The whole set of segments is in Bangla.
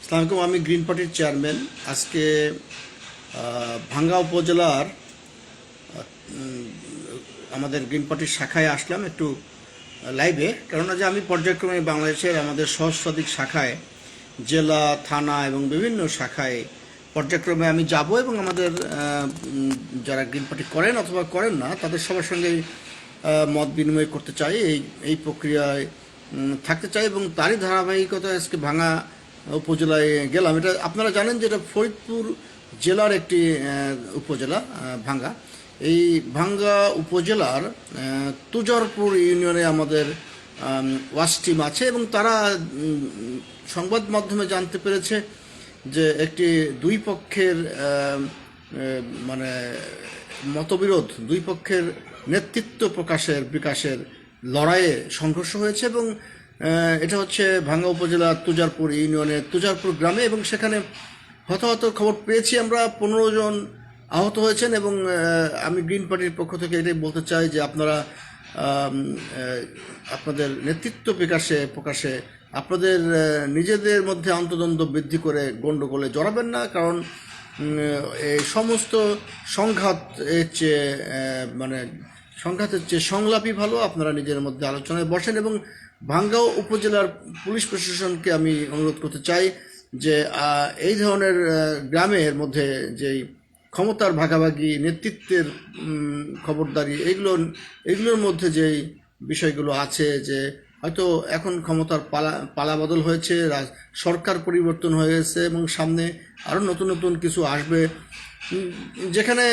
আসসালামু আলাইকুম। আমি গ্রিন পার্টির চেয়ারম্যান। আজকে ভাঙ্গা উপজেলার আমাদের গ্রিন পার্টির শাখায় আসলাম একটু লাইভে, কেননা যে আমি পর্যায়ক্রমে বাংলাদেশের আমাদের সহস্রাধিক শাখায়, জেলা, থানা এবং বিভিন্ন শাখায় পর্যায়ক্রমে আমি যাব এবং আমাদের যারা গ্রিন পার্টি করেন অথবা করেন না তাদের সবার সঙ্গেই মত বিনিময় করতে চাই, এই প্রক্রিয়ায় থাকতে চাই এবং তারই ধারাবাহিকতায় আজকে ভাঙ্গা উপজেলায় গেলাম। এটা আপনারা জানেন যে এটা ফরিদপুর জেলার একটি উপজেলা ভাঙ্গা। এই ভাঙ্গা উপজেলার তুজারপুর ইউনিয়নে আমাদের ওয়াচ টিম আছে এবং তারা সংবাদ মাধ্যমে জানতে পেরেছে যে একটি দুই পক্ষের মানে মতবিরোধ, দুই পক্ষের নেতৃত্ব বিকাশের লড়াইয়ে সংঘর্ষ হয়েছে এবং এটা হচ্ছে ভাঙ্গা উপজেলার তুজারপুর ইউনিয়নের তুজারপুর গ্রামে এবং সেখানে হতাহত খবর পেয়েছি আমরা। 15 জন আহত হয়েছেন এবং আমি গ্রিন পার্টির পক্ষ থেকে এটাই বলতে চাই যে আপনারা আপনাদের নেতৃত্ব প্রকাশে আপনাদের নিজেদের মধ্যে আন্তদ্বন্দ্ব বৃদ্ধি করে গণ্ডগোলে জড়াবেন না, কারণ এই সমস্ত সংঘাতের চেয়ে সংলাপই ভালো। আপনারা নিজের মধ্যে আলোচনায় বসেন এবং ভাঙ্গা উপজেলার পুলিশ প্রশাসনকে আমি অনুরোধ করতে চাই যে এই ধরনের গ্রামের মধ্যে যেই ক্ষমতার ভাগাভাগি, নেতৃত্বের খবরদারি, এগুলোর মধ্যে যেই বিষয়গুলো আছে, যে হয়তো এখন ক্ষমতার পালাবদল হয়েছে, সরকার পরিবর্তন হয়ে গেছে এবং সামনে আরও নতুন নতুন কিছু আসবে, যেখানে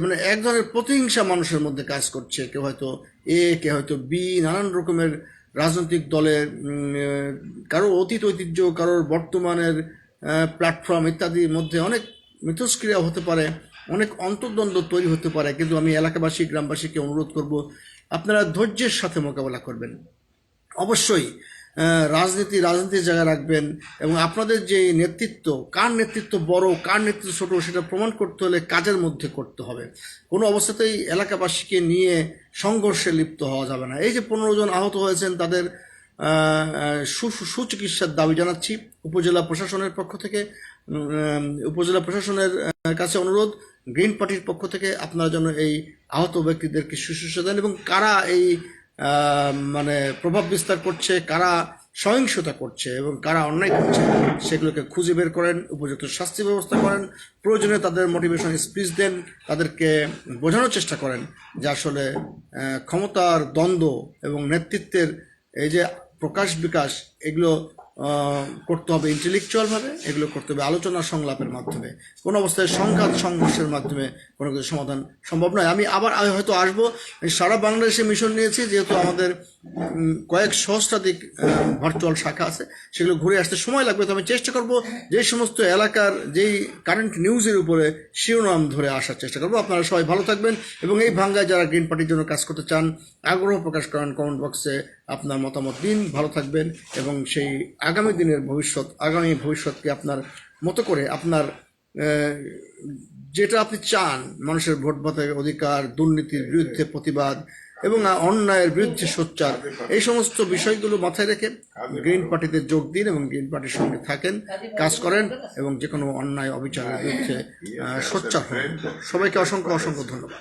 মানে এক ধরনের প্রতিহিংসা মানুষের মধ্যে কাজ করছে। কেউ হয়তো কেউ হয়তো বি, নানান রকমের রাজনৈতিক দলের কারো অতীত ঐতিহ্য, কারোর বর্তমানের প্ল্যাটফর্ম ইত্যাদির মধ্যে অনেক মিথস্ক্রিয়া হতে পারে, অনেক অন্তর্দ্বন্দ্ব তৈরি হতে পারে। কিন্তু আমি এলাকাবাসী, গ্রামবাসীকে অনুরোধ করব আপনারা ধৈর্যের সাথে মোকাবেলা করবেন। অবশ্যই রাজনীতির জায়গায় রাখবেন এবং আপনাদের যে নেতৃত্ব, কার নেতৃত্ব বড়, কার নেতৃত্ব ছোট, সেটা প্রমাণ করতে হলে কাজের মধ্যে করতে হবে। কোনো অবস্থাতেই এলাকাবাসীকে নিয়ে সংঘর্ষে লিপ্ত হওয়া যাবে না। এই যে 15 জন আহত হয়েছেন তাদের সুচিকিৎসার দাবি জানাচ্ছি উপজেলা প্রশাসনের পক্ষ থেকে। উপজেলা প্রশাসনের কাছে অনুরোধ, গ্রিন পার্টির পক্ষ থেকে আপনারা যেন এই আহত ব্যক্তিদেরকে শুশ্রূষা দেন এবং কারা এই মানে প্রভাব বিস্তার করছে, কারা সহিংসতা করছে এবং কারা অন্যায় করছে সেগুলোকে খুঁজে বের করেন, উপযুক্ত শাস্তি ব্যবস্থা করেন, প্রয়োজনে তাদের মোটিভেশন স্পিচ দেন, তাদেরকে বোঝানোর চেষ্টা করেন যে আসলে ক্ষমতার দ্বন্দ্ব এবং নেতৃত্বের এই যে প্রকাশ বিকাশ, এগুলো করতে হবে ইন্টেলেকচুয়ালভাবে, এগুলো করতে হবে আলোচনা সংলাপের মাধ্যমে। কোনো অবস্থায় সংঘর্ষের মাধ্যমে কোনো কিছু সমাধান সম্ভব নয়। আমি আবার হয়তো আসবো। সারা বাংলাদেশে মিশন নিয়েছি, যেহেতু আমাদের কয়েক সহস্রাধিক ভার্চুয়াল শাখা আছে, সেগুলো ঘুরে আসতে সময় লাগবে। তো আমি চেষ্টা করব যে সমস্ত এলাকার যেই কারেন্ট নিউজের উপরে শিরোনাম ধরে আসার চেষ্টা করব। আপনারা সবাই ভালো থাকবেন এবং এই ভাঙ্গায় যারা গ্রিন পার্টির জন্য কাজ করতে চান আগ্রহ প্রকাশ করেন, কমেন্ট বক্সে আপনার মতামত দিন। ভালো থাকবেন এবং সেই আগামী ভবিষ্যৎকে আপনার মতো করে আপনার যেটা আপনি চান, মানুষের ভোট ভাতের অধিকার, দুর্নীতির বিরুদ্ধে প্রতিবাদ এবং অন্যায়ের বিরুদ্ধে সোচ্চার, এই সমস্ত বিষয়গুলো মাথায় রেখে গ্রিন পার্টিতে যোগ দিন এবং গ্রিন পার্টির সঙ্গে থাকেন, কাজ করেন এবং যে কোনো অন্যায় অবিচারের বিরুদ্ধে সোচ্চার হন। সবাইকে অসংখ্য ধন্যবাদ।